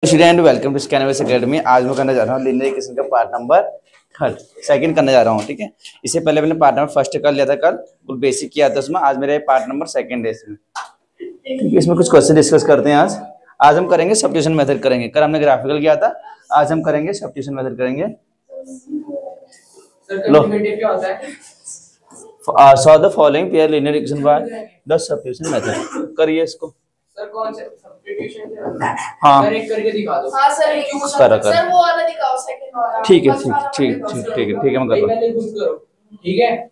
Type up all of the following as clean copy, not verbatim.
Student welcome to scanners academy. आज मैं करने जा रहा हूँ लीनियर इक्वेशन का पार्ट नंबर सेकंड करने जा रहा हूँ। ठीक है, इससे पहले मैंने पार्ट नंबर फर्स्ट कर लिया था कल, कुछ बेसिक किया था उसमें। आज मेरा पार्ट नंबर सेकंड है इसमें। ठीक है, इसमें कुछ क्वेश्चन डिस्कस करते हैं। आज हम करेंगे सब्स्टिट्यूशन मेथड करेंगे। कल हमने ग्राफिकल किया था, आज हम करेंगे सब्स्टिट्यूशन मेथड करेंगे। लो, solve the following pair linear equation by the substitution method. करिए इसको। सर कौन से सब्स्टिट्यूशन? हाँ सर एक करके दिखा दो। हाँ सर एक सर वो वाला दिखाओ, सेकंड वाला। ठीक है, ठीक है मैं कर रहा हूँ। ठीक है,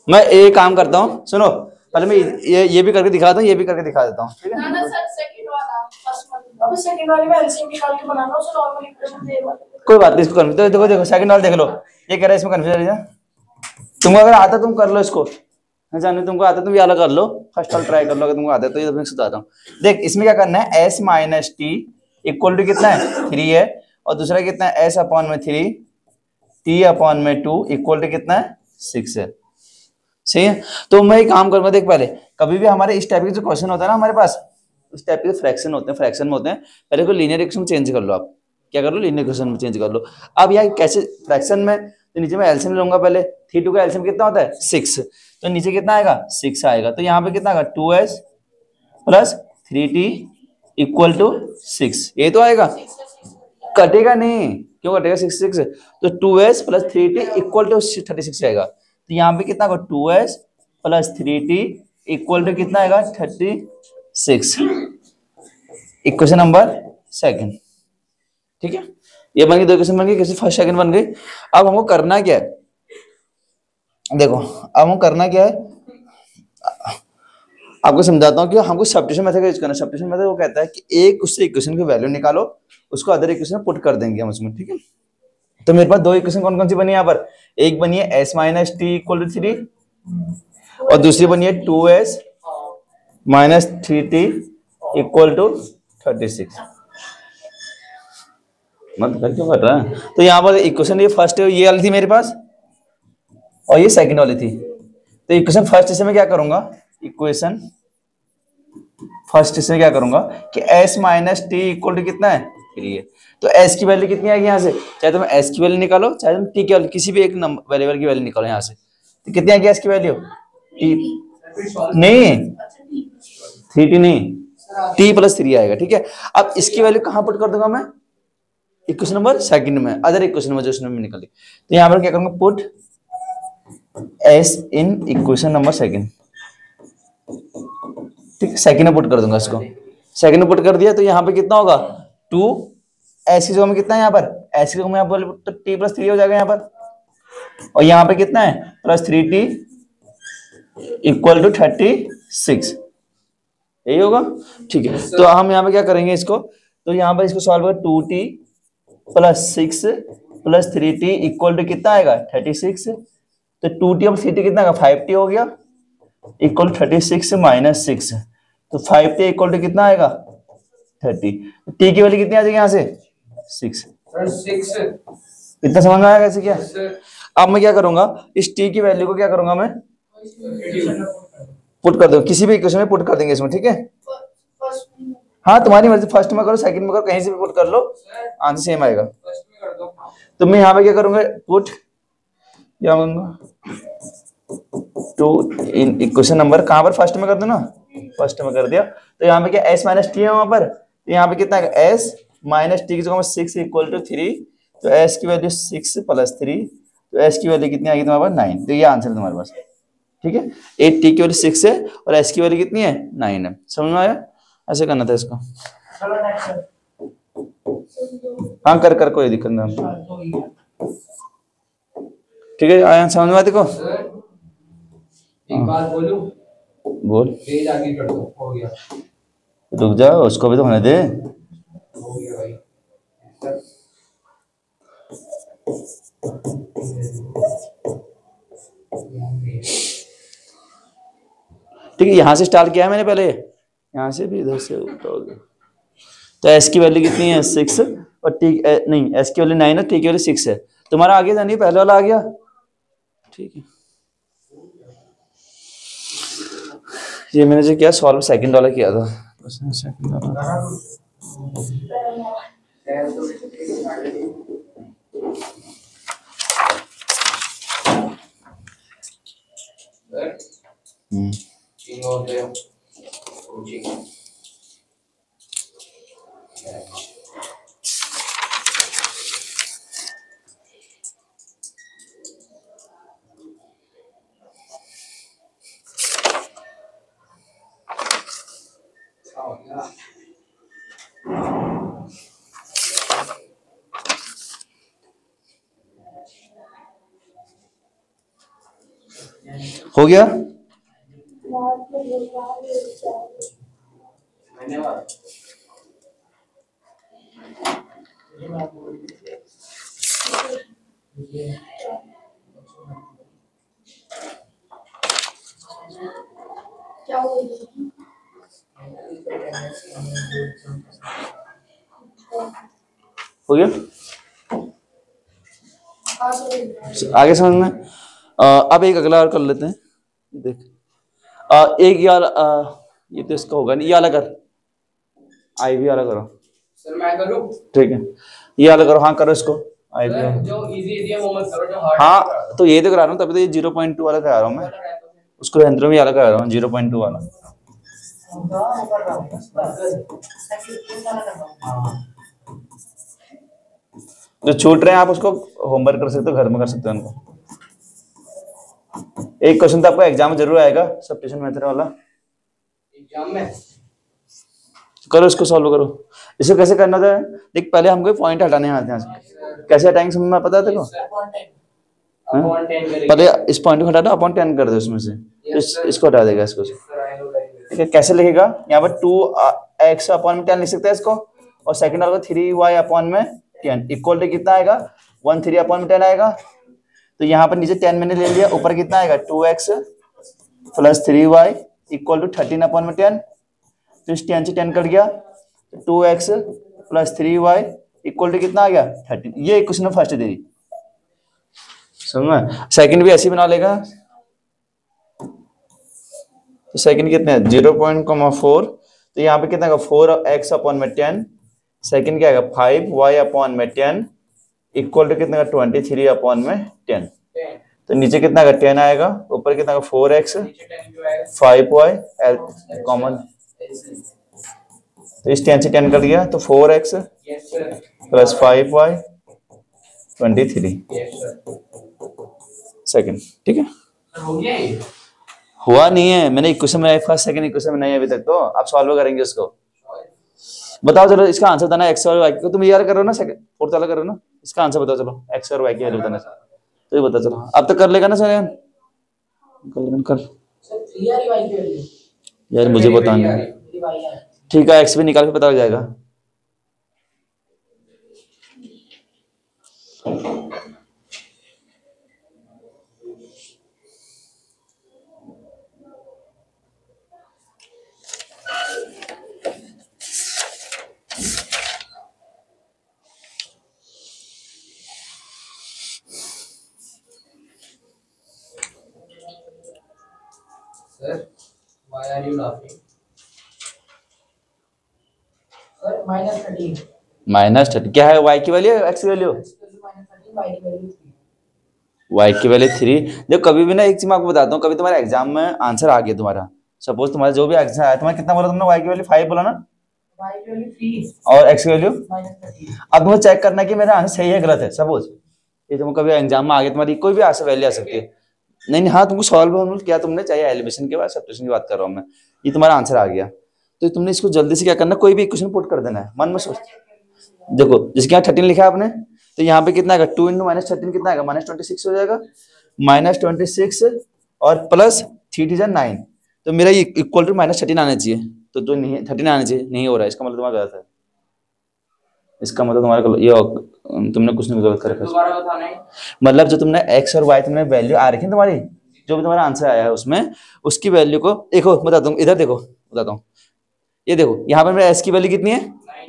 मैं एक काम करता हूँ, सुनो, पहले मैं ये भी करके दिखाता हूँ, ये भी करके दिखा देता हूँ। ठीक है ना सर सेकंड वाला फर्स्ट वाला। अब सेकंड वाले में एलसीएम निकाल के बनाना, उसे नॉर्मल इक्वेशन दे दो। कोई बात नहीं, इसको कर देखो देखो सेकंड वाला देख लो। ये कह रहा है इसमें कंफ्यूजन है। तुमको अगर आता तुम कर लो इसको, जाने तुमको आता तुम ये वाला कर लो, फर्स्ट वाला ट्राई कर लो। अगर तुमको आता है तो ये मैं बताता हूँ। देख इसमें क्या करना है, s minus t equal to कितना है 3 है, और दूसरा कितना है s अपॉन में 3 t अपॉन में 2 इक्वल टू कितना है 6 है। सही है, तो मैं एक काम करूंगा। देख पहले कभी भी हमारे इस टाइप के जो क्वेश्चन होता है ना हमारे पास, इस टाइप के फ्रैक्शन होते हैं, फ्रैक्शन में होते हैं, पहले को लीनियर इक्वेशन चेंज कर लो। आप क्या कर लो, लीनियर इक्वेशन में चेंज कर लो। अब यार कैसे फ्रैक्शन में, तो नीचे में एलसीएम लूंगा पहले। 3 का एलसीएम कितना होता है 6, तो नीचे कितना आएगा 6 आएगा। तो यहाँ पे कितना आएगा 2s plus 3t equal to 6, ये तो आएगा। कटेगा नहीं, क्यों कटेगा 6 तो 2s plus 3t equal to 36 आएगा। तो यहाँ पे कितना आएगा 2s plus 3t equal to कितना आएगा 36। Equation number second. ठीक है, ये बन गई, दो इक्वेशन बन गई, किसी फर्स्ट सेकंड बन गई। अब हमको करना क्या है, देखो अब हमको करना क्या है, आपको समझाता हूँ कि हमको सब्स्टिट्यूशन मेथड का यूज करना है। सब्स्टिट्यूशन मेथड वो कहता है कि एक उससे इक्वेशन की वैल्यू निकालो, उसको अदर इक्वेशन में पुट कर देंगे हम उसमें। ठीक है, तो मेरे पास दो इक्वेशन कौन कौन सी बनी है यहाँ पर, एक बनी है s minus t equal to 3 और दूसरी बनी है 2s minus 3t equal to 36। मत कर क्यों कर रहा है। तो यहाँ पर इक्वेशन ये फर्स्ट है, ये वाली थी मेरे पास, और ये सेकंड वाली थी। तो इक्वेशन फर्स्ट से मैं क्या करूंगा, इक्वेशन फर्स्ट से क्या करूंगा कि s minus t equal to कितना है 3 है। तो s की वैल्यू कितनी आएगी यहाँ से, चाहे तुम s की वैल्यू निकालो, चाहे तुम t की वैल्यू, किसी भी एक वेरिएबल की वैल्यू निकालो यहाँ से। तो कितनी आएगी s की वैल्यू, t नहीं 3t नहीं, t प्लस 3 आएगा। ठीक है, अब इसकी वैल्यू कहाँ पुट कर दूंगा मैं, इक्वेशन नंबर सेकंड में, अदर इक्वेशन में जो उसमें निकली। तो यहाँ पर क्या करूंगा, पुट s इन इक्वेशन नंबर सेकंड। ठीक है, सेकंड में पुट कर दूंगा इसको। सेकंड में पुट कर दिया तो यहाँ पे कितना होगा 2, s की जगह में कितना है यहाँ पर, s की जगह में यहाँ पर तो t प्लस 3 हो जाएगा यहाँ पर, और यहाँ पे कितना है प्लस 3t इक्वल टू 36, यही होगा। ठीक है, तो हम यहाँ पे क्या करेंगे इसको, तो यहाँ पर इसको सॉल्व कर 2t plus 6 plus 3t equal to कितना आएगा 36। तो 2t और 3t कितना आएगा 5t हो गया इक्वल 36 माइनस 6, तो 5t इक्वल टू कितना आएगा 30। t की वैल्यू कितनी आ जाएगी यहाँ से 6। इतना समझ में आया कैसे क्या। अब मैं क्या करूंगा, इस t की वैल्यू को क्या करूंगा मैं पुट कर दूंगा, किसी भी इक्वेशन में पुट कर देंगे इसमें। ठीक है, हाँ तुम्हारी मर्जी, फर्स्ट में करो सेकंड में करो, कहीं से भी पुट कर लो, आंसर सेम आएगा। तो मैं यहाँ पे क्या करूंगा, पुट क्या करूंगा टू इन इक्वेशन नंबर, कहां पर फर्स्ट में कर दो ना, फर्स्ट में कर दिया। तो यहाँ पे क्या s माइनस टी है वहां पर, तो यहाँ पे कितना है s माइनस टी की जगह में 6 इक्वल टू 3, तो s की वैल्यू 6 प्लस 3, तो s की वैल्यू कितनी आएगी तुम्हारे पास 9। तो ये आंसर है तुम्हारे पास। ठीक है, 8 t की वैल्यू 6 है और s की वैल्यू कितनी है 9 है। समझ में आया, ऐसे करना था इसको। हाँ कर कर, कोई दिक्कत नहीं। ठीक है, आया समझ में, देखो एक बात बोलूं, बोल, पेज आगे कर दो, हो गया। रुक जा, उसको भी तो होने दे। हो गया भाई। ठीक है, यहाँ से स्टार्ट किया है मैंने पहले, यहाँ से भी इधर से उल्टा हो गया। तो s की वैल्यू कितनी है 6 और t नहीं, s की वैल्यू 9 है, t की वैल्यू 6 है। तुम्हारा आगे जानिए, पहले वाला आ गया। ठीक है, ये मैंने जो किया सॉल्व सेकंड वाला किया था, सेकंड वाला King of the coaching. Oh, yeah. हो गया? धन्यवाद। क्या हुआ? हो गया? हाँ, सर। आगे समझ में? अब एक अगला और कर लेते हैं। देख एक ये वाला ये तो इसका होगा नहीं, ये वाला कर, आई भी वाला करो। सर मैं करूं? ठीक है, ये वाला करो। हाँ करो इसको, आई भी। सर जो इजी दिया वो मत करो, जो हार्ड हाँ तो ये तो करा रहा हूँ, तभी तो ये 0.2 वाला करा रहा हूँ मैं, उसको यंत्रों में वाला करा रहा हूँ 0.2 वाला। जो छूट रहे हैं आप उसको होमवर्क कर सकते हो, घर में कर सकते हो उनको। एक क्वेश्चन तो आपको एग्जाम में जरूर आएगा, सब्स्टिट्यूशन मेथड वाला। एग्जाम में करो इसको, सॉल्व करो। इसको कैसे करना था देख, पहले हमको पॉइंट हटाने आते हैं यहाँ। कैसे हटाएंगे समझ में पता है तेरे को? अपॉन 10 करेंगे। पहले इस पॉइंट को हटा दो, अपॉन 10 कर दो इसमें से, तो इसको हटा देगा इसको से। ठीक है, कैसे लिखेगा? यहाँ पर 2x अपॉन में 10 लिख सकते हैं इसको, और सेकंड वाला को 3y अपॉन में 10 इक्वल टू कितना आएगा? 13 अपॉन में 10 आएगा। तो यहाँ पर नीचे 10 मैंने ले लिया, ऊपर कितना आएगा? 2x plus 3y equal to 13 upon में 10। तो इस 10 से 10 कट गया, 2x plus 3y equal to कितना आ गया? 13। ये क्वेश्चन फर्स्ट दे दी, समझ में? सेकंड भी ऐसे ही बना लेगा। तो सेकंड कितने हैं? 0.4, तो यहाँ पे कितना आएगा? 4x अपॉन में 10, सेकंड क्या आएगा? 5y अपॉन में 10 इक्वल टू कितना? 23 अपॉन में 10। तो नीचे कितना आएगा? 10 आएगा, ऊपर कितना आएगा? 4x 5y कॉमन, तो इस 10 से 10 कट गया, तो 4x प्लस 5y 23 सेकंड। ठीक है, हो गया ये? हुआ नहीं है, मैंने इक्वेशन बनाई फर्स्ट सेकंड इक्वेशन बनाई अभी तक, तो आप सॉल्व करेंगे उसको। बताओ चलो इसका आंसर बताना, एक्स और वाई को। तुम ये वाला कर रहे हो ना, सेकंड फोर्थ वाला कर रहे हो ना, इसका आंसर बताओ चलो, एक्स और वाई की वैल्यू बताना। तो ये बता चलो, अब तक कर लेगा ना सर? कर यार मुझे पता नहीं। ठीक है, एक्स भी निकाल के पता लग जाएगा। Sir, why are you laughing? Sir -13 -30 क्या है? वाई की वैल्यू, एक्स की वैल्यू? वाई की वैल्यू 3। देखो कभी भी ना, एक चीज मैं आपको बताता हूँ, कभी तुम्हारे एग्जाम में आंसर आ गया तुम्हारा, सपोज तुम्हारा जो भी एग्जाम आया, तुम्हारा कितना बोला तुमने? वाई की वैल्यू 5 बोला ना, वाई की वैल्यू 3 और एक्स की वैल्यू -13। अब तुम्हें चेक करना है कि मेरा आंसर सही है गलत है। सपोज ये तुम कभी एग्जाम में आ गया, तुम्हारी कोई भी आंसर वैल्यू आ सकती है। नहीं हाँ, तुमको सॉल्व हम किया तुमने, चाहे एलिमिनेशन के बाद सब्स्टिट्यूशन की बात कर रहा हूँ मैं, ये तुम्हारा आंसर आ गया, तो तुमने इसको जल्दी से क्या करना, कोई भी इक्वेशन पुट कर देना है, मन में सोच। देखो जिसके यहाँ 13 लिखा है आपने, तो यहाँ पे कितना आएगा? 2 × -13 कितना आएगा? -26 हो जाएगा। -26 और प्लस 3 × 9, तो मेरा ये इक्वल टू -13 आना चाहिए, तो जो नहीं 13 आना चाहिए, नहीं हो रहा है, इसका मतलब तुम्हारा गलत है। इसका मतलब तुम्हारा ये तुमने कुछ नहीं गलत कर रखा। दोबारा बताना है। मतलब जो तुमने एक्स और वाई तुमने वैल्यू आ रखी है तुम्हारी, जो भी तुम्हारा आंसर आया है उसमें, उसकी वैल्यू को देखो, बताता हूँ, इधर देखो बताता हूँ। ये देखो यहाँ पर मेरा एस की वैल्यू कितनी है?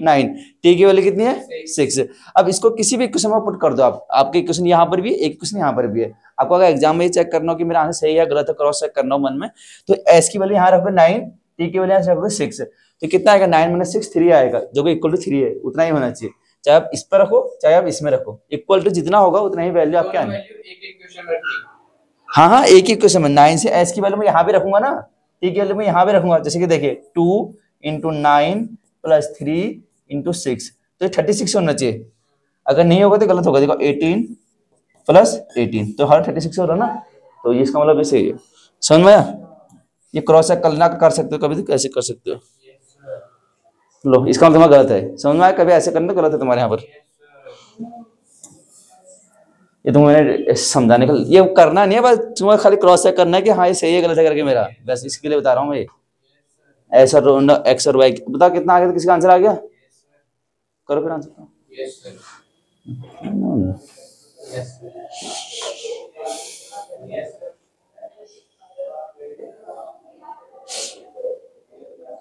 9, टी की वैल्यू कितनी है? 6। अब इसको किसी भी इक्वेशन में पुट कर दो आप, आपके इक्वेशन यहाँ पर भी है, एक इक्वेशन यहाँ पर भी है। आपको अगर एग्जाम में ये चेक करना हो कि मेरा आंसर सही है गलत है, क्रॉस चेक करना हो मन में, तो एस की वैल्यू यहाँ रखो 9, टी की वैल्यू यहाँ से रखोगे 6, तो कितना आएगा 9 माइनस 6 3 आएगा, जो कि इक्वल टू 3 है, उतना ही होना चाहिए, चाहे आप इस पर रखो चाहे आप इसमें रखो, इक्वल टू जितना होगा उतना ही वैल्यू आपके आएगी। एक क्वेश्चन रखनी। हाँ हाँ, एक ही क्वेश्चन में 9 से एस की वैल्यू मैं यहाँ भी रखूंगा ना, टी की वैल्यू मैं यहाँ भी रखूंगा, जैसे कि देखिए 2 इंटू 9 प्लस 3 इंटू 6, तो 36 होना चाहिए, अगर नहीं होगा तो गलत होगा, देखो 18 प्लस 18 तो हर 36 हो रहा ना, तो ये इसका मतलब ऐसे ही है, समझ में आया? ये क्रॉस चेक करना कर सकते हो, कभी तो कैसे कर सकते हो, लो इसका मतलब गलत है, समझ में आया? कभी ऐसे करना तो गलत है तुम्हारे यहाँ पर, ये तुम्हें मैंने समझाने का, ये करना नहीं है, बस तुम्हें खाली क्रॉस चेक करना है कि हाँ ये सही है गलत है करके मेरा, बस इसके लिए बता रहा हूँ मैं, ऐसा एक्स और वाई, बता कितना आ गया, किसका आंसर आ गया, करो फिर answer. Yes sir, yes yes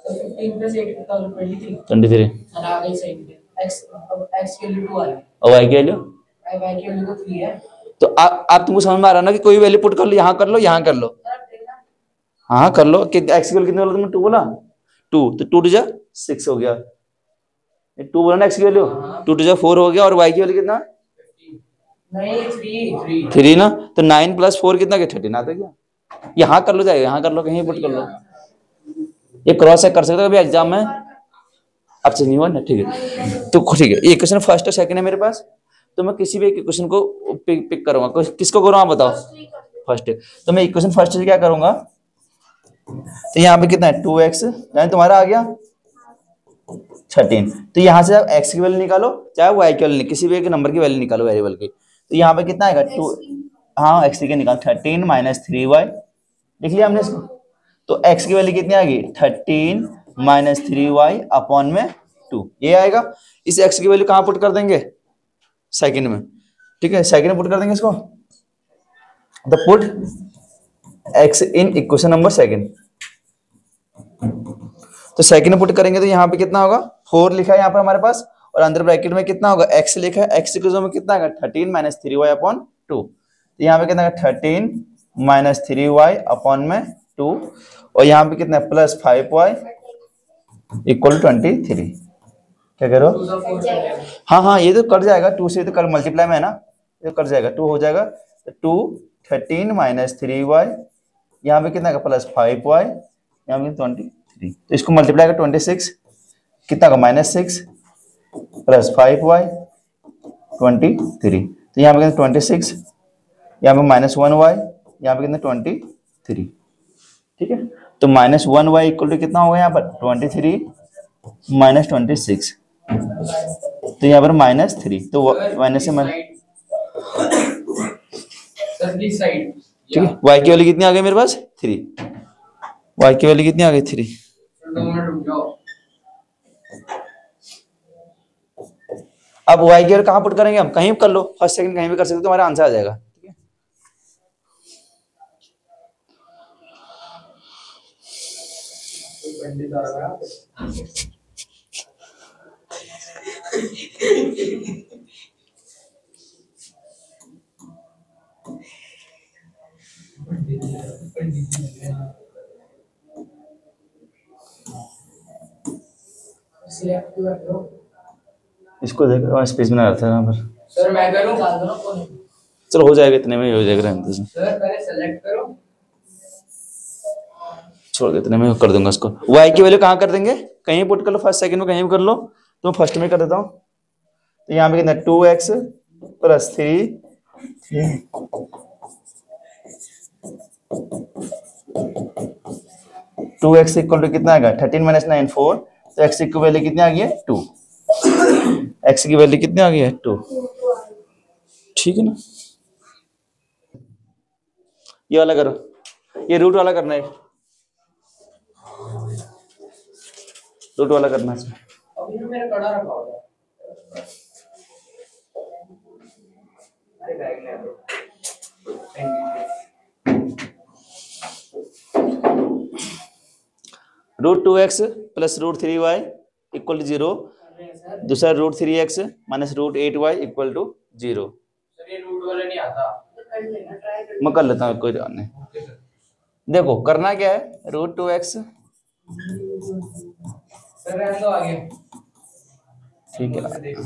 15 plus 8 23 23 और आ गई सही है। x की वैल्यू 2 आ गई और वाई की वैल्यू, y की वैल्यू तो 3 है। तो आप तुमको समझ में आ रहा ना कि कोई वैल्यू पुट कर लो, यहाँ कर लो यहाँ कर लो, हाँ कर लो, कि एक्स की वैल्यू कितनी बोला तुमने, 2 बोला, 2 तो 2 टू 6 हो गया, 2 बोला ना एक्स की वैल्यू, 2 टू 4 हो गया, और वाई की वैल्यू कितना, नहीं 3 ना, तो 9 प्लस 4 कितना के 13 आता क्या, यहाँ कर लो, जाएगा यहाँ कर लो, कहीं पुट कर लो, ये क्रॉस चेक कर सकते हो कभी एग्जाम में, अब से नहीं हुआ ना, ठीक है, तो ठीक है, ये क्वेश्चन फर्स्ट और सेकंड है मेरे पास, तो मैं किसी भी एक क्वेश्चन को पिक करूंगा, किसको करूँ आप बताओ, फर्स्ट, तो मैं इक्वेशन फर्स्ट से क्या करूंगा, तो यहाँ पे कितना है 2x, यानी तुम्हारा आ गया 13, तो यहाँ से आप x की वैल्यू निकालो चाहे y की वैल्यू, किसी भी एक नंबर की वैल्यू निकालो वेरिएबल की, तो यहाँ पे कितना आएगा 2, हाँ x की निकाल 13 माइनस 3y, लिख लिया हमने इसको, तो x की वैल्यू कितनी आ गई 13 माइनस 3y अपॉन में 2, ये आएगा, इस x की वैल्यू कहाँ पुट कर देंगे, सेकंड में, ठीक है, सेकंड में पुट कर देंगे इसको, तो पुट x इन इक्वेशन नंबर सेकंड, तो सेकंड में पुट करेंगे तो यहाँ पे कितना होगा 4 लिखा है यहाँ पर हमारे पास, और अंदर ब्रैकेट में कितना होगा x लिखा है, x की में कितना आएगा 13 माइनस 3y अपॉन 2, तो यहाँ पे कितना आएगा 13 माइनस 3y अपॉन में 2, और यहाँ पे कितना प्लस 5y इक्वल 23, क्या कह रहे हो, हाँ हाँ ये तो कट जाएगा, 2 से तो कर मल्टीप्लाई में है ना, ये तो कट जाएगा, 2 हो जाएगा, तो 2 13 माइनस 3y, यहाँ पे कितना का प्लस 5y, यहाँ पे 23, तो इसको मल्टीप्लाई कर 26 कितना का -6 प्लस 5y 23, तो यहाँ पे कितना 26, यहाँ पे -1y, यहाँ पे कितना 23, ठीक है, तो -1y इक्वल टू कितना होगा यहाँ पर 23 माइनस 26, तो यहाँ पर -3, तो माइनस से सर दिस साइड, ठीक है, y की वैल्यू कितनी आ गई मेरे पास 3, y की वैल्यू कितनी आ गई 3, 2 मिनट रुक जाओ, अब y की वैल्यू कहाँ पुट करेंगे हम, कहीं भी कर लो, फर्स्ट सेकंड कहीं भी कर सकते हो, तुम्हारा आंसर आ जाएगा, ठीक है, पंडित आ रहा सिलेक्ट करो इसको देखो स्पेस बना रहा था यहाँ पर, सर, मैं करूं, डाल दो ना कौन चलो हो जाएगा, इतने में ही हो जाएगा, रहने दो, सर पहले सेलेक्ट करो, छोड़ दो, इतने में कर दूंगा इसको, y की वैल्यू कहाँ कर देंगे, कहीं पुट कर लो, फर्स्ट सेकंड में कहीं भी कर लो, तो मैं फर्स्ट में कर देता हूँ, तो यहाँ पे कितना 2x plus 3 2x equal to कितना आएगा 13 माइनस 9 4, तो x की वैल्यू कितनी आ गई है 2, x की वैल्यू कितनी आ गई है 2, ठीक है ना, ये वाला करो, ये रूट वाला करना है, रूट वाला करना है, अभी तो मेरा कड़ा रखा होगा, अरे बैग ले दो, √2x plus √3y equal to 0, दूसरा √3x minus √8y equal to 0, sir ये रूट वाला नहीं आता, कर लेना ट्राई कर मैं कर लेता हूँ, कोई ध्यान नहीं, देखो करना क्या है, √2x सर रहने दो आगे। ठीक है। ऊपर से देखो।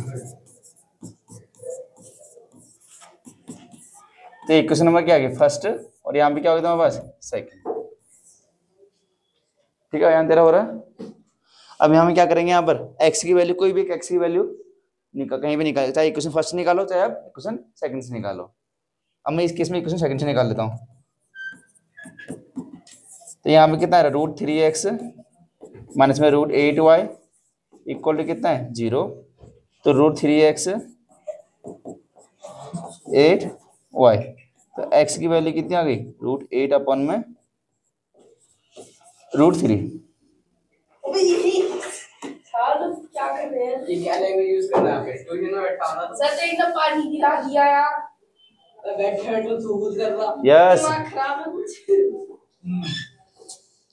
तो इक्वेशन नंबर क्या आ गया फर्स्ट, और यहाँ पे क्या हो गया तुम्हारे पास सेकंड। ठीक है, यहाँ तेरा हो रहा है। अब यहाँ में क्या करेंगे, यहाँ पर x की वैल्यू, कोई भी एक x की वैल्यू कहीं भी निकाल, चाहे इक्वेशन फर्स्ट निकालो चाहे आप इक्वेशन सेकंड से निकालो। अब मैं इस केस में इक्वेशन सेकंड से निकाल लेता हूँ। तो यहाँ पे कितना है, √3x माइनस में √8y इक्वल टू कितना है 0। तो √3x 8y, तो x की वैल्यू कितनी आ गई, √8 अपॉन में √3। क्या कर रहे हैं? ये क्या लैंग्वेज यूज कर रहा है पे? ट्यूशन में बैठा ना सर तो एकदम पानी गिरा दिया यार। बैठे बैठे सूद कर रहा। यस दिमाग खराब है कुछ।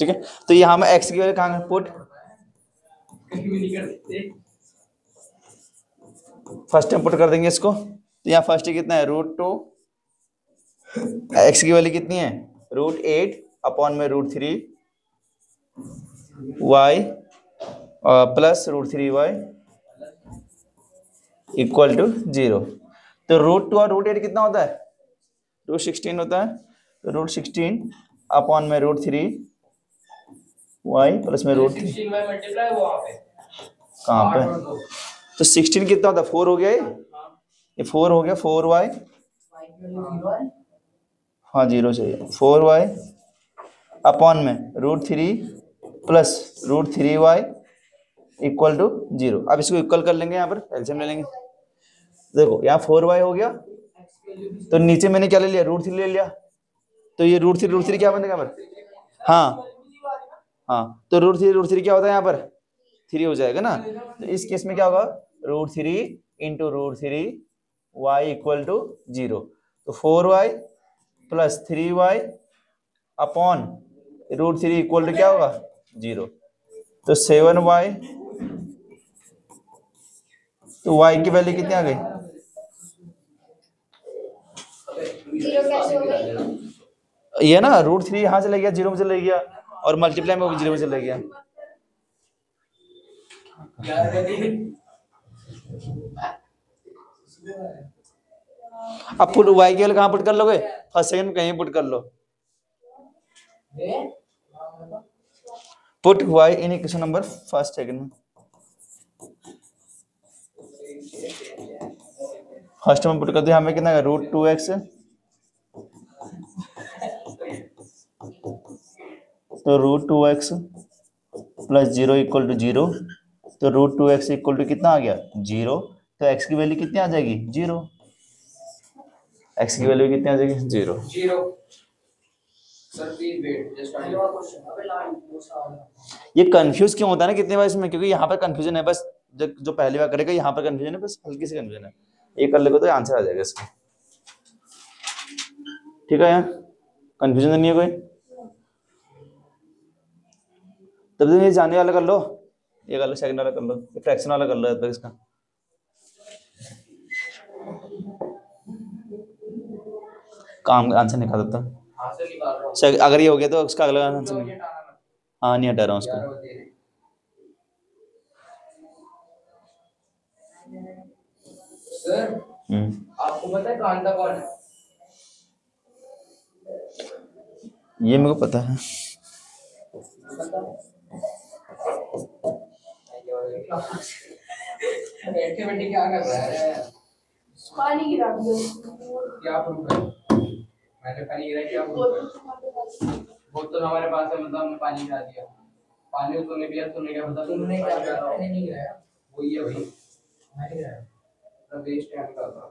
ठीक है। तो यहाँ में x की वैल्यू कहाँ पुट, कहीं भी नहीं कर सकते। फर्स्ट टाइम पुट कर देंगे इसको। तो यहाँ फर्स्ट कितना है √2, x की वैल्यू कितनी है √8 अपॉन में √3 y plus √3y equal to 0। तो √2 और √8 कितना होता है, √16 होता है। तो √16 अपॉन में √3 y प्लस में √3 16 में मल्टीप्लाई वहां पे कहाँ पे, 8 और 2 तो 16 कितना होता है 4 हो गया ये 4 हो गया 4y, हाँ 0 चाहिए 4y अपॉन में √3 प्लस √3y इक्वल टू 0। अब इसको इक्वल कर लेंगे, यहाँ पर एलसीएम ले लेंगे। देखो यहाँ 4y हो गया, तो नीचे मैंने क्या ले लिया √3 ले लिया, तो ये √3 क्या बनेगा यहाँ पर, हाँ हाँ, तो √3 क्या होता है यहाँ पर 3 हो जाएगा ना। तो इस केस में क्या होगा √3 इंटू √3y इक्वल टू 0। तो 4y plus 3y upon √3 equal to क्या होगा 0। तो 7y, तो y की वैल्यू कितनी आ गई, 0 कैसे हो गई? ये ना √3 यहाँ चले गया 0 में चले गया, और मल्टीप्लाई में 0 में चले गया। अब पुट y की वैल्यू कहाँ पुट कर लोगे, फर्स्ट सेकंड में कहीं पुट कर लो। Put y in equation number first second में, फर्स्ट में पुट कर दिया, हमें कितना है √2x, तो √2x प्लस 0 इक्वल टू 0। तो √2x इक्वल टू कितना आ गया 0। तो x की वैल्यू कितनी आ जाएगी 0, x की वैल्यू कितनी आ जाएगी 0। 0 सर प्लीज वेट जस्ट अगला क्वेश्चन। अबे लाइन ये कंफ्यूज क्यों होता है ना कितने बार इसमें, क्योंकि यहाँ पर कंफ्यूजन है बस, जो पहली बार करेगा यहाँ पर कंफ्यूजन है, बस हल्की सी कंफ्यूजन है, ये कर लेगा तो आंसर आ जाएगा इसका। ठीक है, यहाँ कंफ्यूजन नहीं है कोई, तब तो ये जाने वाला कर लो, ये कर लो सेकंड वाला कर लो, फ्रैक्शन वाला कर लो अब इसका। काम आंसर निकाल देता हूँ, हां से निकाल रहा हूं। अगर ये हो गया तो उसका अगला आंसर ये नहीं, हटाना मत। हाँ नहीं हटा रहा हूँ उसको। 11 बजे सर आपको पता है कांता कौन है? ये मेरे को पता है। बैठे बैठे क्या कर रहा है? पानी गिरा दिया। क्या प्रूफ है? मैंने पानी गिरा क्या प्रूफ है? बोतल हमारे पास है, मतलब हमने पानी गिरा दिया। पानी तूने पिया, तूने क्या पता? तुमने क्या किया? मैंने नहीं गिराया। वही है भाई, मैंने गिराया। तो वेस्ट टाइम का था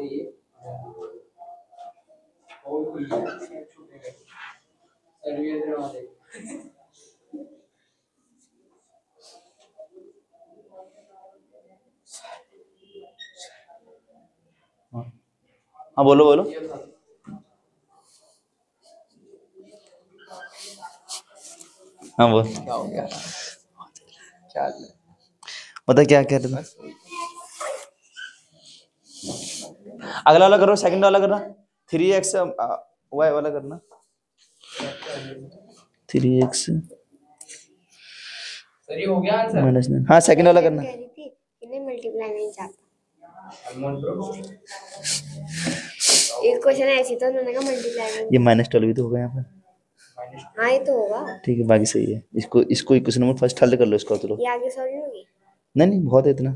ये और कोई छूटे गए सर्विस रे वाले। हाँ बोलो बोलो। हाँ बोल, क्या हो गया? क्या पता क्या कह रहे थे, अगला वाला करो, सेकंड वाला करना, 3x y वाला करना, 3x सर ये हो गया आंसर। माइनस 9। हाँ सेकंड वाला करना। कह रही थी इन्हें मल्टीप्लाई नहीं चाहता। अनमोल ब्रो एक क्वेश्चन ऐसी तो उन्होंने कहा मल्टीप्लाई नहीं। ये -12 भी तो होगा यहाँ पर। हाँ ये तो होगा। ठीक है बाकी सही है। इसको इक्वेशन नंबर फर्स्ट हल कर लो इसको तो। ये आगे सॉल्व होगी। नहीं बहुत है इतना।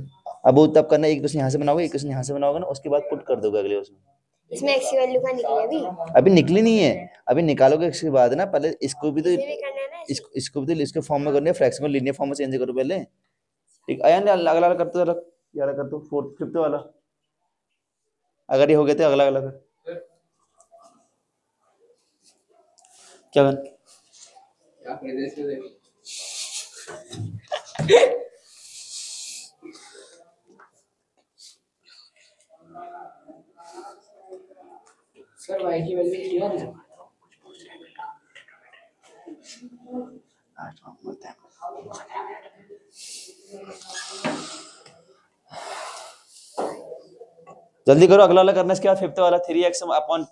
अब वो तब करना, एक क्वेश्चन यहाँ से बनाओगे, एक क्वेश्चन यहाँ से बनाओगे ना, उसके बाद पुट कर दोगे अगले उसमें। इसमें x की वैल्यू का निकले अभी निकली नहीं है, अभी निकालोगे इसके बाद ना, पहले इसको भी तो इसे भी करना है ना। इसको भी तो इसके फॉर्म में करना है, फ्रैक्शन को लीनियर फॉर्म में चेंज करो पहले। ठीक अगला अगला करते हो, यार कर दो फोर्थ फिफ्थ वाला। अगर ये हो गया तो अगला अगला कर। क्या कर क्या कर दे इसको देखो। सर y की वैल्यू क्लियर है। जल्दी करो अगला वाला करना। इसके बाद फिफ्थ वाला 3x upon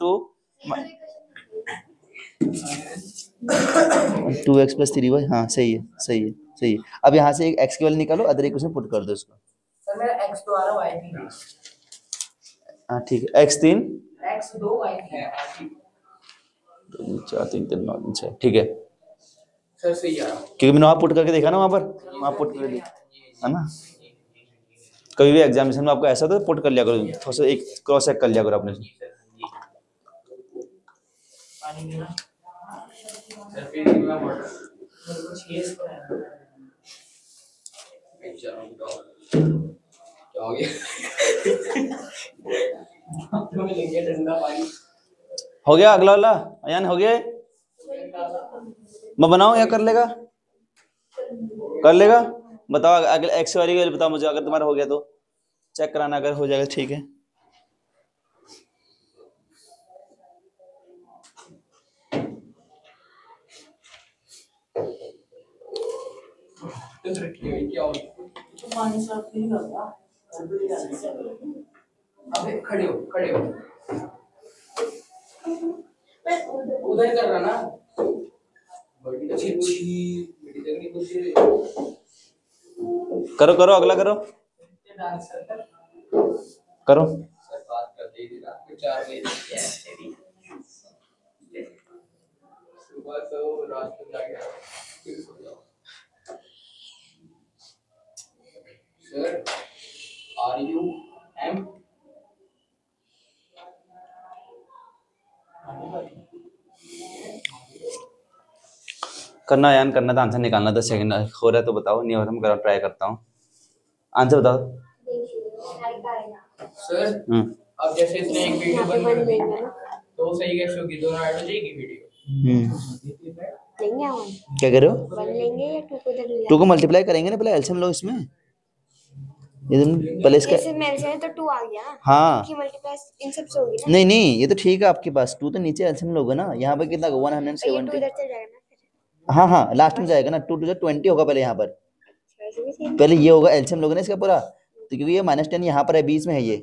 2x plus 3y। हाँ सही है सही है सही है। अब यहाँ से एक x की वैल्यू निकालो, अदर इक्वेशन पुट कर दो इसको। सर मेरा x तो आ रहा y भी है। हाँ ठीक है x 3 x 2 y है 4 3 3 9 6 ठीक है। सर सही आ रहा क्योंकि मैंने वहाँ पुट करके देखा ना, वहाँ पर वहाँ पुट कर दिया है ना। कभी भी एग्जामिनेशन में आपको ऐसा तो पुट कर लिया करो, थोड़ा सा एक क्रॉस चेक कर लिया करो अपने। सर फिर मैं वाटर कुछ ये क्या हो गया। तुम्हें लेंगे ठंडा पानी। हो गया अगला वाला अयान, हो गया। मैं बनाऊं या कर लेगा? कर लेगा। बताओ अगले एक्स वाली का बताओ मुझे, अगर तुम्हारा हो गया तो चेक कराना, अगर हो जाएगा ठीक है। अबे खड़े हो खड़े हो। उधर कर रहा ना। करो करो अगला करो करो। सर बात कर दे देना 4 बजे सुबह सो रात को जाके फिर सो जाओ। सर आर यू एम करना यान करना, तो आंसर निकालना। 10 सेकंड हो रहा है तो बताओ, नहीं हो रहा मैं ट्राई करता हूँ। आंसर बताओ। सर अब जैसे इसने एक वीडियो बनी तो सही कैसे होगी? दोनों ऐड हो जाएगी वीडियो। लेंगे हम क्या कह रहे हो? 1 लेंगे या 2 को इधर ले 2 को मल्टीप्लाई करेंगे ना, पहले एलसीएम लो इसमें। ये तुम पहले इसका जैसे मेरे से तो 2 आ गया ना। हाँ की मल्टीप्लाई इन सब से होगी ना। नहीं नहीं ये तो ठीक है आपके पास। 2 तो नीचे एलसीएम लोगे ना, यहाँ पर कितना 170। ये 2 इधर चल जाएगा ना फिर। हाँ हाँ लास्ट में जाएगा ना। 2 2 20 होगा पहले यहाँ पर। वैसे भी सही। पहले ये होगा एलसीएम लोगे ना इसका पूरा, तो क्योंकि ये -10 यहाँ पर है, बीच में है, ये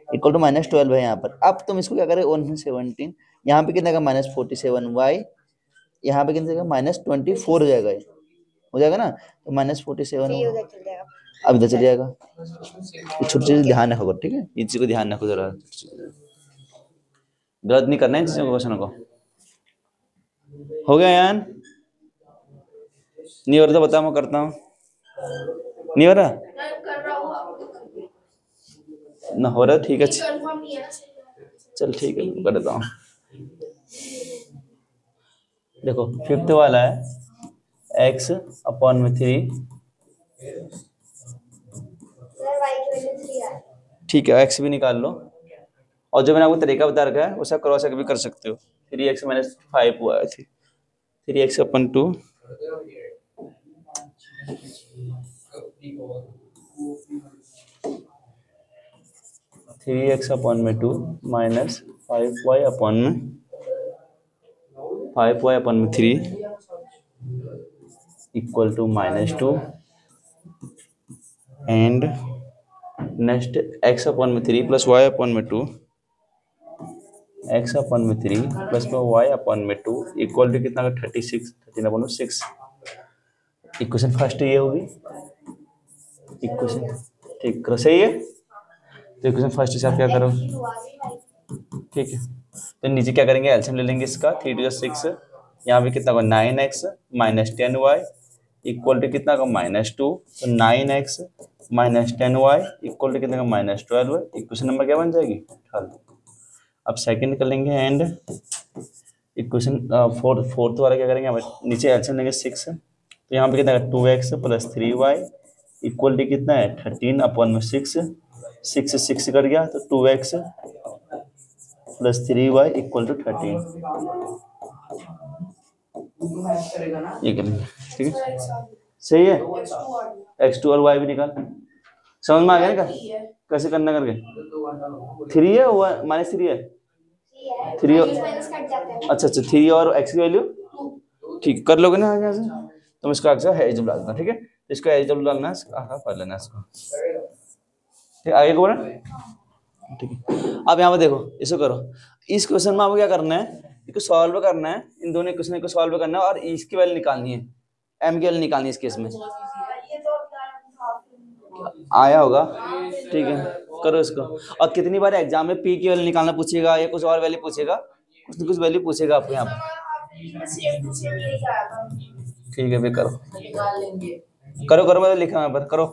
इक्वल टू -12 है यहाँ पर। अब तुम इसको क्या करें 117, यहाँ पे कितना का -47y, यहाँ पे कितना का -24 हो जाएगा। ये हो जाएगा ना, तो -47 ये उधर चल जाएगा। अब इधर चल जाएगा। छोटी चीज ध्यान रखो ठीक है, इन चीज को ध्यान रखो जरा, गलत नहीं करना है इन चीजों को, क्वेश्चन को। हो गया यान? नहीं हो रहा तो बता, मैं करता हूँ। नहीं हो रहा कर रहा हूँ ना, हो रहा ठीक है। कंफर्म नहीं है ना। चल ठीक है कर देता हूँ। देखो फिफ्थ वाला है x अपॉन में 3। सर y की वैल्यू 3 आ रही है। ठीक है x भी निकाल लो, और जो मैंने आपको तरीका बता रखा है उसका क्रॉस चेक भी कर सकते हो। 3x - 5 हुआ है 3x अपॉन 2 3x अपॉन में 2 माइनस 5y अपॉन में 3 equal to -2 and next x upon में 3 प्लस y अपॉन में 2 x अपन में 3 प्लस में y अपन में 2 इक्वल टू कितना 36, 13/6। इक्वेशन फर्स्ट ये होगी इक्वेशन, ठीक करो, सही है। तो इक्वेशन फर्स्ट से आप क्या करो, ठीक है, तो नीचे क्या करेंगे, एलसीएम ले लेंगे इसका, 3 × 6, यहाँ पे कितना होगा 9x minus 10y equal to कितना का -2, तो 9x minus 10y equal to कितना का -12। इक्वेशन नंबर क्या बन जाएगी 12। अब सेकंड कर लेंगे एंड इक्वेशन फोर्थ वाला क्या करेंगे, नीचे एलसीएम लेंगे 6, तो यहाँ पे कितना है 2x + 3y इक्वल टू कितना है 13/6। 6 से 6 कट गया तो 2x + 3y इक्वल टू 13। ये करेंगे, ठीक है, सही है। x2 और y भी निकाल, समझ में आ गया ना कैसे करना करके। 3 है -3 है, 3 अच्छा 3 और x की वैल्यू, ठीक कर लोगे ना आगे से। तुम इसको आगे से एच डाल देना, ठीक है, इसको एच डालना है, पढ़ लेना इसको, ठीक आगे को बोला, ठीक है। अब यहाँ पे देखो, इसको करो, इस क्वेश्चन में आपको क्या करना है, इसको सॉल्व करना है, इन दोनों क्वेश्चन को सॉल्व करना है और इसकी वैल्यू निकालनी है, m की वैल्यू निकालनी है इस केस में। आया होगा, ठीक है, करो इसको। और कितनी बार एग्जाम में p की वैल्यू निकालना पूछेगा या कुछ और वैल्यू पूछेगा, कुछ न कुछ वैल्यू पूछेगा आपको यहाँ पे, ठीक है, फिर करो करो करो, मैं लिखा यहाँ पर, करो।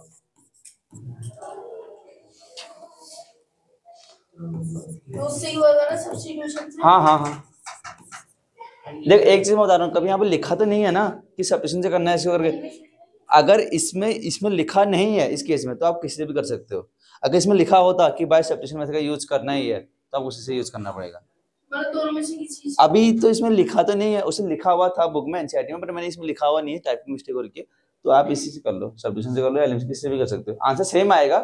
हाँ हाँ हाँ, देख एक चीज मैं बता रहा हूँ, कभी यहाँ पे लिखा तो नहीं है ना कि सब्स्टिट्यूशन से करना है ऐसे करके। अगर इसमें लिखा नहीं है इस केस में तो आप किसी से भी कर सकते हो। अगर इसमें लिखा होता कि बाय सब्स्टिट्यूशन मेथड का यूज करना ही है तो आप उसी से यूज करना पड़ेगा। अभी तो इसमें लिखा तो नहीं है, उसे लिखा हुआ था बुक में एनसीईआरटी में, बट मैंने इसमें लिखा हुआ नहीं है, टाइपिंग मिस्टेक हो रही है, तो आप इसी से कर लो, सब्स्टिट्यूशन से कर लो, एलिमिनेशन किसी से भी कर सकते हो, आंसर सेम आएगा,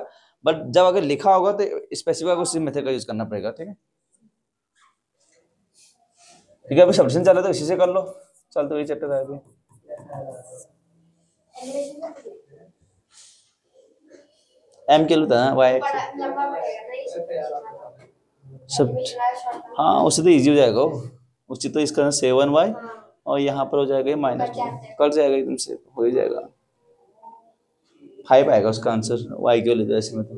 बट जब अगर लिखा होगा तो स्पेसिफिक उसी मेथड का यूज करना पड़ेगा, ठीक है। ठीक है, अभी सब्स्टिट्यूशन चल रहा है तो इसी से कर लो, चल तो ये चैप्टर है अभी। एम के लिए था वाई सब, हाँ उससे तो इजी हो जाएगा, उससे तो इसका 7y और यहाँ पर हो जाएगा -2, कट जाएगा एकदम से, हो ही जाएगा, 5 आएगा उसका आंसर, y क्यों लेते ऐसे में। तो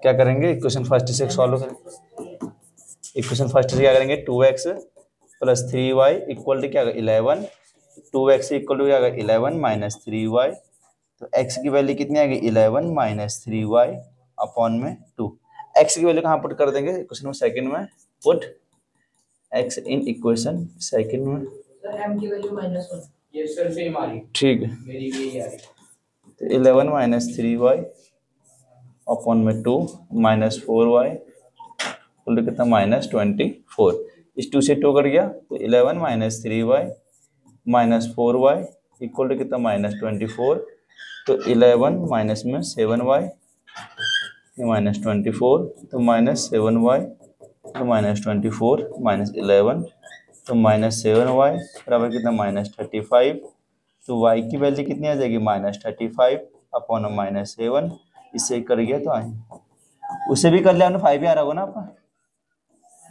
क्या करेंगे, इक्वेशन फर्स्ट से सॉल्व करेंगे। इक्वेशन फर्स्ट से क्या करेंगे, 2x + 3y इक्वल टू क्या 11, 2x इक्वल टू क्या 11 - 3y, तो x की वैल्यू कितनी आएगी 11 - 3y अपॉन में 2। x की वैल्यू कहाँ पुट कर देंगे, इक्वेशन में सेकंड में put x in equation second में, m की वैल्यू -1, ये सर सेम आ रही, ठीक है, मेरी भी यही आ रही, तो 11 - 3y अपॉन में 2 - 4y इक्वल टू कितना -24। इस 2 से 2 कट गया तो 11 - 3y -4y इक्वल टू कितना -24, तो 11 माइनस में 7y -24, तो -7y तो -24 -11 तो -7y बराबर कितना -35, तो y की वैल्यू कितनी आ जाएगी -35 अपॉन -7, इससे कर गया तो आए, उससे भी कर लिया हमने, 5 ही आ रहा होगा ना आपका,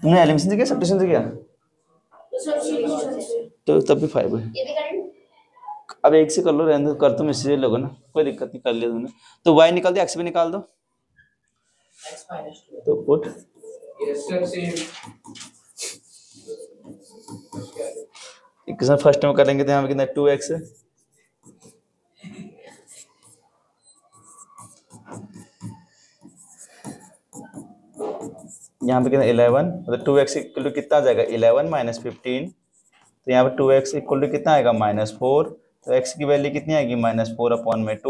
तुमने एलिमिनेशन से किया सब्स्टिट्यूशन से किया, तो तब भी 5 है। अब एक से कर लो, रहने दो, कर तुम इससे लोगे ना, कोई दिक्कत नहीं, कर लिया तुमने, तो y निकाल दो, x भी निकाल दो, तो पुट इक्वेशन फर्स्ट में करेंगे तो यहाँ पे कितना 2x है, यहाँ पे कितना 11, मतलब 2x इक्वल टू कितना आ जाएगा 11 - 15, तो यहाँ पे 2x इक्वल टू कितना आएगा -4, तो x की वैल्यू कितनी आएगी -4 अपॉन में 2,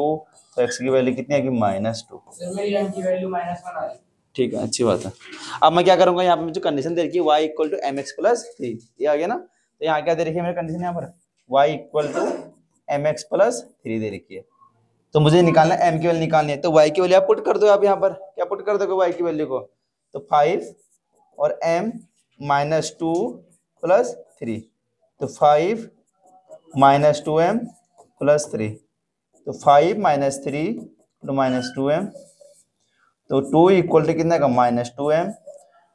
तो x की वैल्यू कितनी आएगी -2। सर मेरी m की वैल्यू -1 आ रही, ठीक है, अच्छी बात है। अब मैं क्या करूंगा, यहाँ पे जो कंडीशन दे रखी है y इक्वल टू mx + 3, ये आ गया ना, तो यहाँ क्या दे रखी है मेरी कंडीशन, यहाँ पर y इक्वल टू mx + 3 दे रखी है, तो मुझे निकालना m की वैल्यू निकालनी है, तो y की वैल्यू आप पुट कर दो, आप यहाँ पर क्या पुट कर दोगे y की वैल्यू को, तो 5 और m -2 + 3, तो 5 - 2m + 3, तो 5 - 3 तो -2m, तो 2 इक्वल टू कितना का -2m,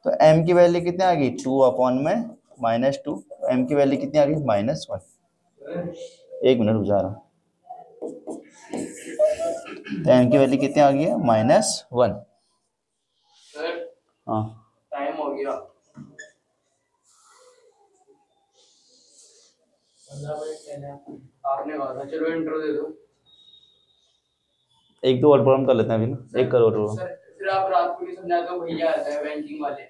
तो m की वैल्यू कितनी आ गई 2 अपॉन में -2, m की वैल्यू कितनी आ गई -1। एक मिनट रुक जा रहा हूँ, तो m की वैल्यू कितनी आ गई है -1। हाँ टाइम हो गया। 15 मिनट पहले आपने कहा था, चलो इंट्रो दे दो। एक दो और प्रॉब्लम कर लेते हैं अभी ना, एक करोड़ प्रॉब्लम। सर फिर आप रात को भी समझाते हो, भैया आता है बैंकिंग वाले,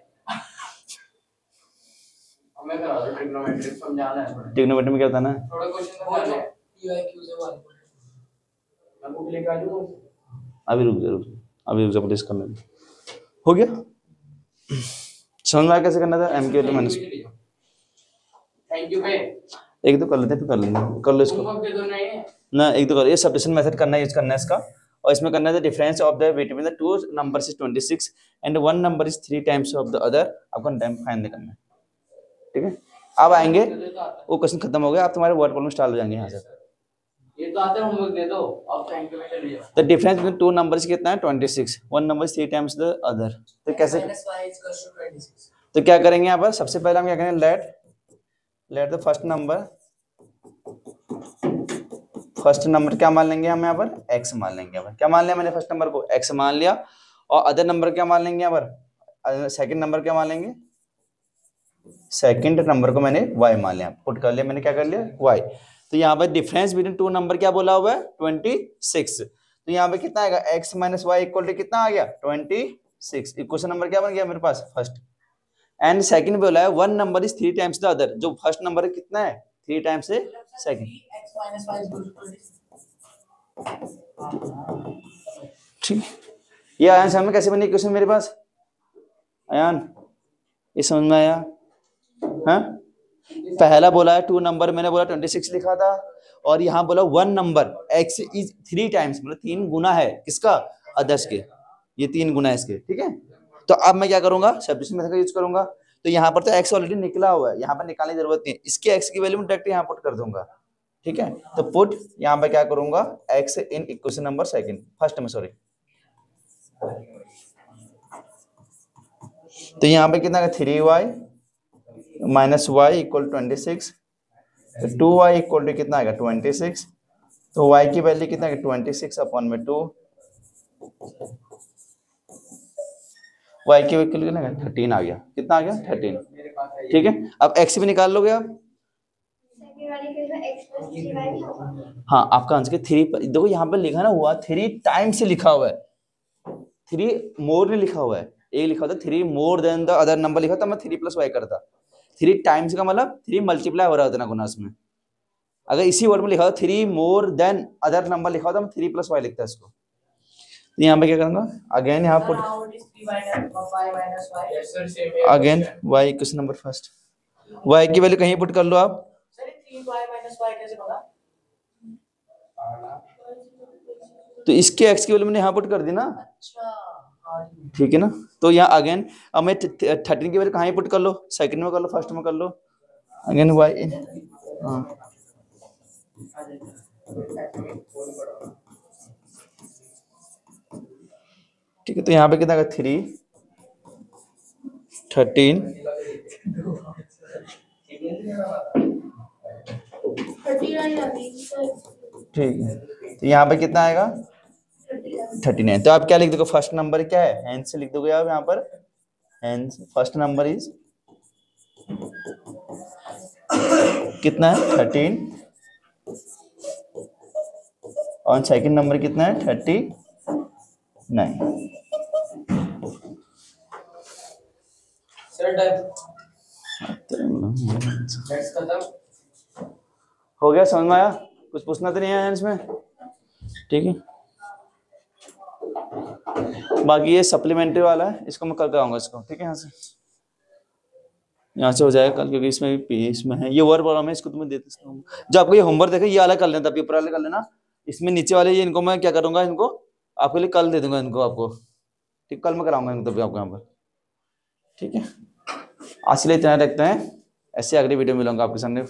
हमें करा दो ट्रिग्नोमेट्री समझाना है थोड़ा। ट्रिग्नोमेट्री में क्या होता है ना, थोड़ा क्वेश्चन समझाना है, पीआईक्यू से बात करो। मैं बुक लेके आ जाऊं? अभी रुक जा, अभी रुक जा, पुलिस करने में हो गया। समझ में आया कैसे करना था, m की वैल्यू माइनस। थैंक यू पे एक दो कर लेते हैं, फिर कर लेंगे, कर लो इसको होमवर्क दे दो। नहीं ना, एक दो कर, ये सब्स्टिट्यूशन मेथड करना यूज करना है इसका, और इसमें करना है difference of the between the two numbers is 26 and one number is 3 times of the other, आपको टाइम फाइंड करना है। ठीक है, अब आएंगे वो क्वेश्चन खत्म हो गया, आप तुम्हारे वर्ड प्रॉब्लम स्टार्ट हो जाएंगे यहाँ से। ये तो आते हैं, होमवर्क दे दो अब। थैंक यू पे चलिए। The difference between two numbers कितना है 26, one number is 3 times the other, तो कैसे, -y=26। तो क्या करेंगे यहाँ पर, सबसे पहले हम क्या करेंगे, लेट द फर्स्ट नंबर क्या मान लेंगे हम यहाँ पर, x मान लेंगे। यहाँ पर क्या मान लिया मैंने, फर्स्ट नंबर को x मान लिया, और अदर नंबर क्या मान लेंगे यहाँ पर, सेकंड नंबर क्या मान लेंगे, सेकंड नंबर को मैंने y मान लिया, पुट कर लिया मैंने, क्या कर लिया y। तो यहाँ पर डिफरेंस बिटवीन टू नंबर क्या बोला हुआ है 26, तो यहाँ पे कितना आएगा x minus y equal to कितना आ गया 26। इक्वेशन नंबर क्या बन गया मेरे पास फर्स्ट, एंड सेकंड बोला है one number is 3 times the other, जो फर्स्ट नंबर कितना है 3 टाइम्स से सेकंड। ठीक, ये आयान सामने कैसे बनी इक्वेशन मेरे पास, आयान ये समझ में आया? हाँ, पहला बोला है टू नंबर, मैंने बोला 26 लिखा था, और यहाँ बोला one number x is 3 times, मतलब 3 गुना है किसका, अदर्स के, ये 3 गुना है इसके। ठीक है, तो अब मैं क्या करूंगा, सब्स्टिट्यूशन मेथड का यूज करूंगा, तो यहाँ पर तो x ऑलरेडी निकला हुआ है, यहाँ पर निकालने की जरूरत नहीं है, इसके x की वैल्यू में डायरेक्ट यहाँ पुट कर दूंगा। ठीक है, तो पुट यहाँ पे क्या करूंगा, x इन इक्वेशन नंबर सेकंड, फर्स्ट में सॉरी, तो यहाँ पे कितना 3y माइनस वाई इक्वल 26, तो 2y इक्वल टू कितना आएगा 26, तो y की वैल्यू कितना है 26 अपॉन में 2, y की वैल्यू कितना है 13 आ गया, कितना आ गया 13। ठीक है, अब x भी निकाल लोगे आप, हाँ आपका आंसर 3, देखो यहाँ पे लिखा ना हुआ 3 टाइम से लिखा हुआ है, 3 मोर नहीं लिखा हुआ है, एक लिखा होता 3 more than the other number लिखा था, मैं 3 प्लस वाई करता, 3 टाइम्स का मतलब 3 मल्टीप्लाई हो रहा होता ना गुना उसमें, अगर इसी वर्ड में लिखा होता 3 मोर देन अदर नंबर लिखा होता मैं 3 प्लस वाई लिखता इसको। तो यहाँ पे क्या करूंगा, अगेन यहाँ put, again y question number first, y की वैल्यू कहीं पुट कर लो आप, तो इसके x की वैल्यू मैंने यहाँ पुट कर दी ना। ठीक है ना, तो यहाँ अगेन अब मैं 13 की वैल्यू कहाँ पुट कर लो, सेकंड में कर लो, फर्स्ट में कर लो, अगेन y, हाँ ठीक है, तो यहाँ पे कितना का 3 13, ठीक है, तो यहाँ पे कितना आएगा 39, तो आप क्या लिख दोगे, फर्स्ट नंबर क्या है हेंस से लिख दोगे आप यहाँ पर, हेंस फर्स्ट नंबर इज कितना है 13, और सेकंड नंबर कितना है 39। हो गया, समझ में आया, कुछ पूछना तो नहीं आया इसमें? ठीक है, बाकी ये सप्लीमेंट्री वाला है, इसको मैं कल कराऊंगा इसको। ठीक है, यहाँ से हो जाएगा कल, क्योंकि इसमें भी इसमें है ये वर्ड प्रॉब्लम है, इसको तुम्हें देते जो आपको ये होमवर्क देखे ये अलग कर लेना, पेपर वाले कर लेना, इसमें नीचे वाले ये इनको मैं क्या करूंगा, इनको आपके लिए कल दे दूंगा इनको आपको। ठीक, कल मैं कराऊंगा इनको तभी आपको यहाँ पर। ठीक है, आज के लिए इतना रखते हैं, ऐसे अगली वीडियो मिलूंगा आपके सामने।